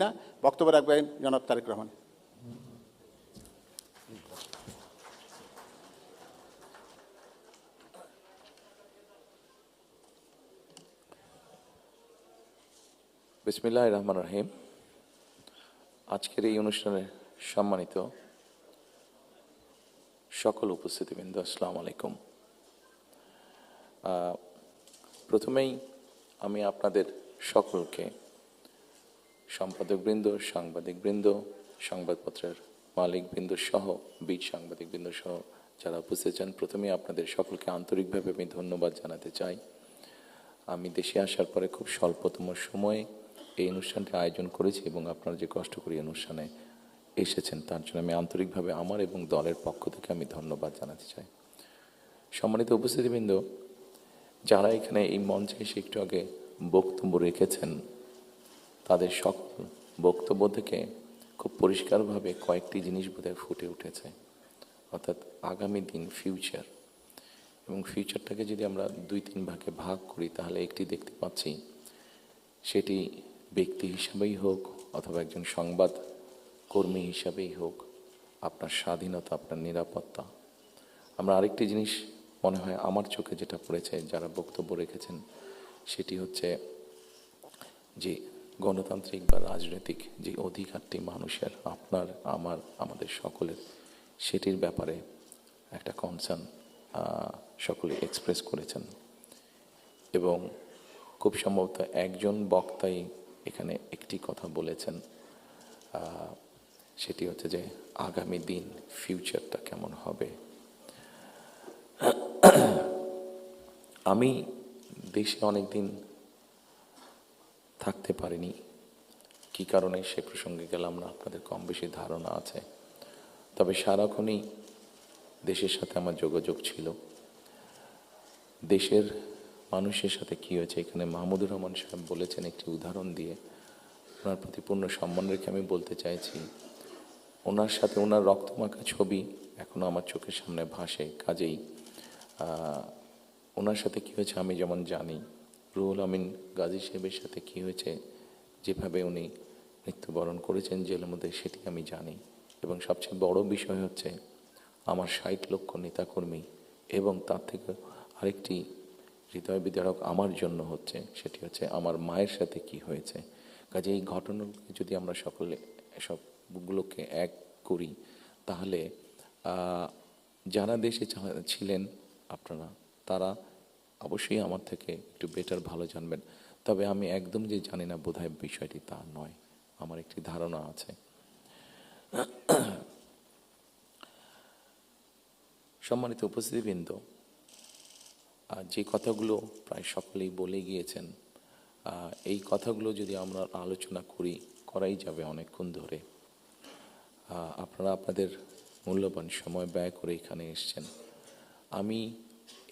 না, বক্তব্য রাখবেন জনাব তারেক রহমান। বিসমিল্লাহির রহমানির রহিম। আজকের এই অনুষ্ঠানে সম্মানিত সকল উপস্থিতিবৃন্দ, আসসালামু আলাইকুম। প্রথমেই আমি আপনাদের সকলকে, সম্পাদকবৃন্দ, সাংবাদিকবৃন্দ, সংবাদপত্রের মালিকবৃন্দ সহ বীর সাংবাদিকবৃন্দ সহ যারা উপস্থিত আছেন, প্রথমেই আপনাদের সকলকে আন্তরিকভাবে আমি ধন্যবাদ জানাতে চাই। আমি দেশে আসার পরে খুব স্বল্পতম সময়ে এই অনুষ্ঠানটি আয়োজন করেছি এবং আপনারা যে কষ্ট করে অনুষ্ঠানে এসেছেন তার জন্য আমি আন্তরিকভাবে আমার এবং দলের পক্ষ থেকে আমি ধন্যবাদ জানাতে চাই। সম্মানিত উপস্থিতিবৃন্দ, যারা এখানে এই মঞ্চে এসে একটু আগে বক্তব্য রেখেছেন, তাদের সকল বক্তব্য থেকে খুব পরিষ্কারভাবে কয়েকটি জিনিস বোধহয় ফুটে উঠেছে, অর্থাৎ আগামী দিন, ফিউচার। এবং ফিউচারটাকে যদি আমরা 2-3 ভাগে ভাগ করি তাহলে একটি দেখতে পাচ্ছি, সেটি ব্যক্তি হিসাবেই হোক অথবা একজন সংবাদ কর্মী হিসাবেই হোক, আপনার স্বাধীনতা, আপনার নিরাপত্তা। আমরা আরেকটি জিনিস মনে হয় আমার চোখে যেটা পড়েছে যারা বক্তব্য রেখেছেন, সেটি হচ্ছে যে গণতান্ত্রিক বা রাজনৈতিক যে অধিকারটি মানুষের, আপনার, আমার, আমাদের সকলের, সেটির ব্যাপারে একটা কনসার্ন সকলে এক্সপ্রেস করেছেন। এবং খুব সম্ভবত একজন বক্তাই এখানে একটি কথা বলেছেন, সেটি হচ্ছে যে আগামী দিন, ফিউচারটা কেমন হবে। আমি দেশে অনেক দিন থাকতে পারিনি, কী কারণে সে প্রসঙ্গে গেলাম না, আপনাদের কম বেশি ধারণা আছে। তবে সারাক্ষণই দেশের সাথে আমার যোগাযোগ ছিল। দেশের মানুষের সাথে কী হয়েছে, এখানে মাহমুদুর রহমান সাহেব বলেছেন একটি উদাহরণ দিয়ে, ওনার প্রতি পূর্ণ সম্মান রেখে আমি বলতে চাইছি, ওনার সাথে ওনার রক্তমাখা ছবি এখনও আমার চোখের সামনে ভাসে। কাজেই ওনার সাথে কী হয়েছে আমি যেমন জানি, রুহুল আমিন গাজী সাহেবের সাথে কী হয়েছে, যেভাবে উনি মৃত্যুবরণ করেছেন জেলের মধ্যে, সেটি আমি জানি। এবং সবচেয়ে বড় বিষয় হচ্ছে আমার 60 লক্ষ নেতাকর্মী, এবং তার থেকে আরেকটি হৃদয় বিদারক আমার জন্য হচ্ছে, সেটি হচ্ছে আমার মায়ের সাথে কি হয়েছে। কাজে এই ঘটনাগুলো যদি আমরা সকলে সবগুলোকে এক করি, তাহলে যারা দেশে ছিলেন আপনারা, তারা অবশ্যই আমার থেকে একটু বেটার ভালো জানবেন। তবে আমি একদম যে জানি না বোধহয় বিষয়টি তা নয়, আমার একটি ধারণা আছে। সম্মানিত উপস্থিতিবৃন্দ, যে কথাগুলো প্রায় সকলেই বলে গিয়েছেন, এই কথাগুলো যদি আমরা আলোচনা করাই যাবে অনেকক্ষণ ধরে। আপনারা আপনাদের মূল্যবান সময় ব্যয় করে এখানে এসেছেন। আমি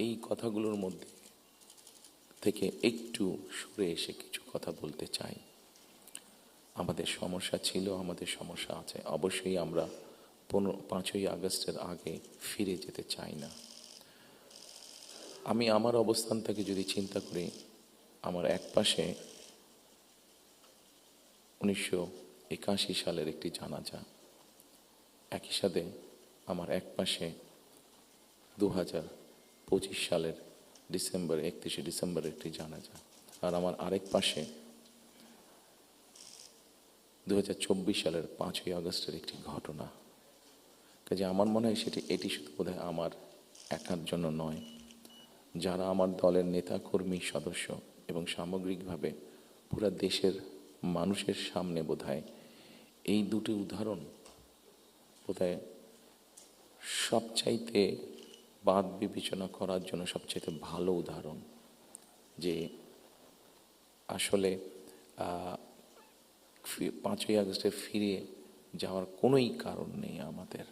এই কথাগুলোর মধ্যে থেকে একটু সরে এসে কিছু কথা বলতে চাই। আমাদের সমস্যা ছিল, আমাদের সমস্যা আছে। অবশ্যই আমরা 5ই আগস্টের আগে ফিরে যেতে চাই না। আমি আমার অবস্থান থেকে যদি চিন্তা করি, আমার এক পাশে 1981 সালের একটি জানাজা, একই সাথে আমার এক পাশে 2025 সালের 31শে ডিসেম্বরের একটি জানাজা, আর আমার আরেক পাশে 2024 সালের 5ই আগস্টের একটি ঘটনা। কাজে আমার মনে হয় এটি শুধু বোধহয় আমার একার জন্য নয়, যারা আমার দলের নেতা কর্মী সদস্য এবং সামগ্রিকভাবে পুরো দেশের মানুষের সামনে বোধহয় এই দুটি উদাহরণ বোধহয় সবচাইতে বাদ বিবেচনা করার জন্য সবচাইতে ভালো উদাহরণ, যে আসলে 5ই আগস্টে ফিরে যাওয়ার কোনোই কারণ নেই আমাদের।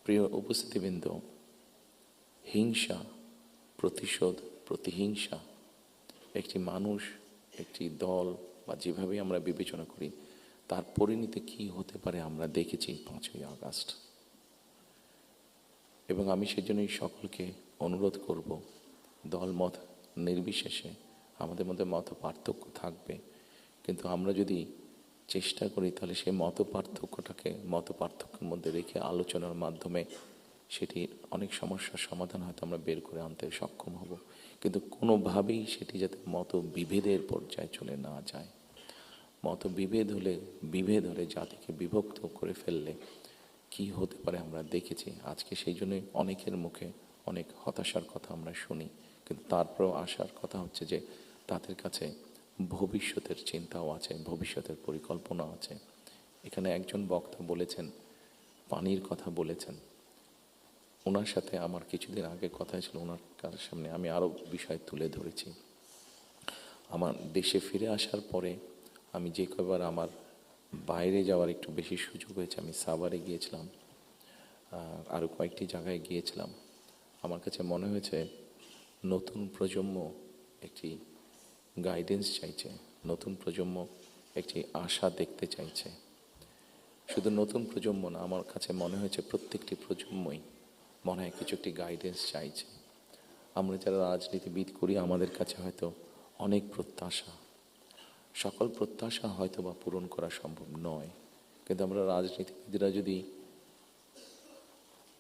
প্রিয় উপস্থিতিবৃন্দ, হিংসা, প্রতিশোধ, প্রতিহিংসা, একটি মানুষ, একটি দল বা যেভাবে আমরা বিবেচনা করি, তার পরিণতি কী হতে পারে আমরা দেখেছি 5ই আগস্ট। এবং আমি সেজন্যই সকলকে অনুরোধ করব, দলমত নির্বিশেষে আমাদের মধ্যে মত পার্থক্য থাকবে, কিন্তু আমরা যদি চেষ্টা করি তাহলে সেই মত পার্থক্যের মধ্যে রেখে আলোচনার মাধ্যমে সেটি অনেক সমস্যার সমাধান হয়তো আমরা বের করে আনতে সক্ষম হব। কিন্তু কোনোভাবেই সেটি যাতে মত বিভেদের পর্যায়ে চলে না যায়। মত বিভেদ হলে জাতিকে বিভক্ত করে ফেললে কি হতে পারে আমরা দেখেছি। আজকে সেই জন্যই অনেকের মুখে অনেক হতাশার কথা আমরা শুনি, কিন্তু তারপরেও আসার কথা হচ্ছে যে তাদের কাছে ভবিষ্যতের চিন্তাও আছে, ভবিষ্যতের পরিকল্পনা আছে। এখানে একজন বক্তা বলেছেন, পানির কথা বলেছেন। ওনার সাথে আমার কিছুদিন আগে কথা ছিল, ওনার সামনে আমি আরও বিষয় তুলে ধরেছি। আমার দেশে ফিরে আসার পরে আমি যে কবার আমার বাইরে যাওয়ার একটু বেশি সুযোগ হয়েছে, আমি সাভারে গিয়েছিলাম, আরও কয়েকটি জায়গায় গিয়েছিলাম। আমার কাছে মনে হয়েছে নতুন প্রজন্ম একটি গাইডেন্স চাইছে, নতুন প্রজন্ম একটি আশা দেখতে চাইছে। শুধু নতুন প্রজন্ম না, আমার কাছে মনে হয়েছে প্রত্যেকটি প্রজন্মই মনে হয় কিছু একটি গাইডেন্স চাইছে। আমরা যারা রাজনীতিবিদ করি আমাদের কাছে হয়তো অনেক প্রত্যাশা, সকল প্রত্যাশা হয়তো বা পূরণ করা সম্ভব নয়, কিন্তু আমরা রাজনীতিবিদরা যদি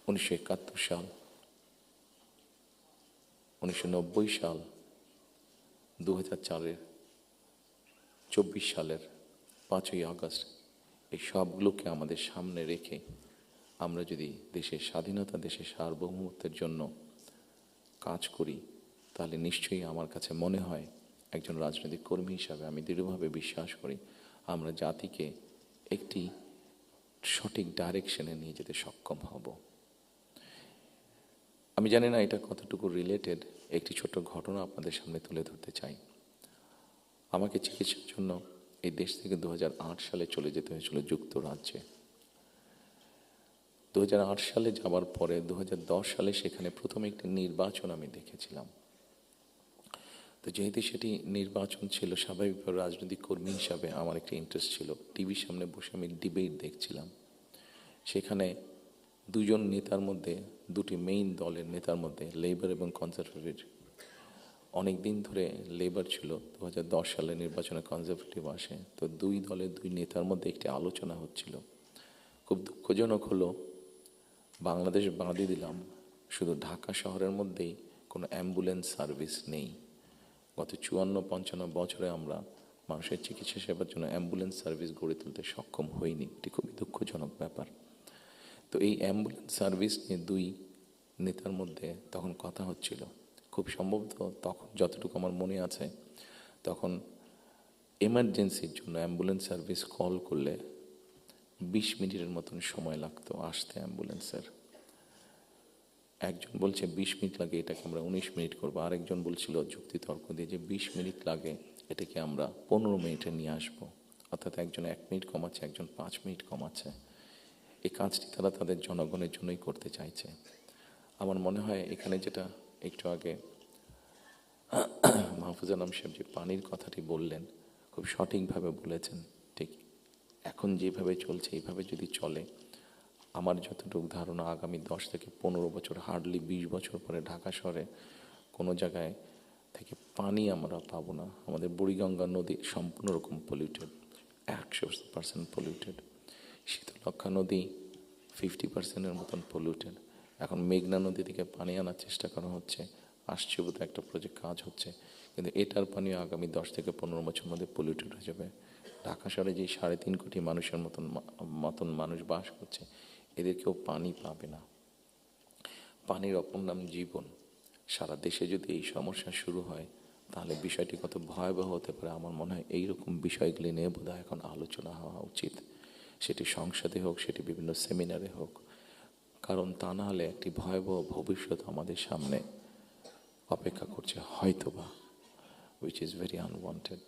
1971 সাল, 1990 সাল, 2004-এর 24 সালের 5ই আগস্ট এই সবগুলোকে আমাদের সামনে রেখে আমরা যদি দেশের স্বাধীনতা, দেশের সার্বভৌমত্বের জন্য কাজ করি, তাহলে নিশ্চয়ই আমার কাছে মনে হয় একজন রাজনৈতিক কর্মী হিসাবে আমি দৃঢ়ভাবে বিশ্বাস করি আমরা জাতিকে একটি সঠিক ডাইরেকশনে নিয়ে যেতে সক্ষম হব। আমি জানি না এটা কতটুকু রিলেটেড, একটি ছোট্ট ঘটনা আপনাদের সামনে তুলে ধরতে চাই। আমাকে চিকিৎসার জন্য এই দেশ থেকে 2008 সালে চলে যেতে হয়েছিল যুক্তরাজ্যে। 2008 সালে যাওয়ার পরে 2010 সালে সেখানে প্রথম একটি নির্বাচন আমি দেখেছিলাম। তো যেহেতু সেটি নির্বাচন ছিল, স্বাভাবিকভাবে রাজনৈতিক কর্মী হিসাবে আমার একটি ইন্টারেস্ট ছিল। টিভির সামনে বসে আমি ডিবেট দেখছিলাম। সেখানে দুজন নেতার মধ্যে, দুটি মেইন দলের নেতার মধ্যে, লেবার এবং কনজারভেটিভ, অনেক দিন ধরে লেবার ছিল, 2010 সালে নির্বাচনে কনজারভেটিভ আসে। তো দুই দলের দুই নেতার মধ্যে একটি আলোচনা হচ্ছিল। খুব দুঃখজনক হলো, বাংলাদেশ বাদই দিলাম, শুধু ঢাকা শহরের মধ্যেই কোনো অ্যাম্বুলেন্স সার্ভিস নেই। গত 54-55 বছরে আমরা মানুষের চিকিৎসা সেবার জন্য অ্যাম্বুলেন্স সার্ভিস গড়ে তুলতে সক্ষম হইনি। এটি খুবই দুঃখজনক ব্যাপার। তো এই অ্যাম্বুলেন্স সার্ভিস নিয়ে দুই নেতার মধ্যে তখন কথা হচ্ছিল। খুব সম্ভবত তখন, যতটুকু আমার মনে আছে, তখন এমার্জেন্সির জন্য অ্যাম্বুলেন্স সার্ভিস কল করলে 20 মিনিটের মতন সময় লাগতো আসতে অ্যাম্বুলেন্সের। একজন বলছে 20 মিনিট লাগে, এটাকে আমরা 19 মিনিট করবো। আরেকজন বলছিল যুক্তিতর্ক দিয়ে যে 20 মিনিট লাগে, এটাকে আমরা 15 মিনিটে নিয়ে আসবো। অর্থাৎ একজন 1 মিনিট কমাচ্ছে, একজন 5 মিনিট কমাচ্ছে। এই কাজটি তারা তাদের জনগণের জন্যই করতে চাইছে। আমার মনে হয় এখানে যেটা একটু আগে মাহফুজ আলম সাহেব যে পানির কথাটি বললেন, খুব সঠিকভাবে বলেছেন। ঠিক এখন যেভাবে চলছে এইভাবে যদি চলে, আমার যতটুকু ধারণা আগামী 10 থেকে 15 বছর, হার্ডলি 20 বছর পরে ঢাকা শহরে কোনো জায়গায় থেকে পানি আমরা পাবো না। আমাদের বুড়িগঙ্গা নদী সম্পূর্ণ রকম পলিউটেড, 100% পলিউটেড। শীতলক্ষা নদী 50%-এর মতন পলিউটেড। এখন মেঘনা নদী থেকে পানি আনার চেষ্টা করা হচ্ছে, আসছে বোধ একটা প্রজেক্ট কাজ হচ্ছে, কিন্তু এটার পানিও আগামী 10 থেকে 15 বছর মধ্যে পলিউটেড হয়ে যাবে। ঢাকা শহরে যে 3.5 কোটি মানুষের মতন মানুষ বাস করছে, এদের কেউ পানি পাবে না। পানির অপর নাম জীবন। সারা দেশে যদি এই সমস্যা শুরু হয়, তাহলে বিষয়টি কত ভয়াবহ হতে পারে। আমার মনে হয় এইরকম বিষয়গুলি নিয়ে বোধহয় এখন আলোচনা হওয়া উচিত, সেটি সংসদে হোক, সেটি বিভিন্ন সেমিনারে হোক। কারণ তা না হলে একটি ভয়াবহ ভবিষ্যৎ আমাদের সামনে অপেক্ষা করছে হয়তোবা, which is very unwanted.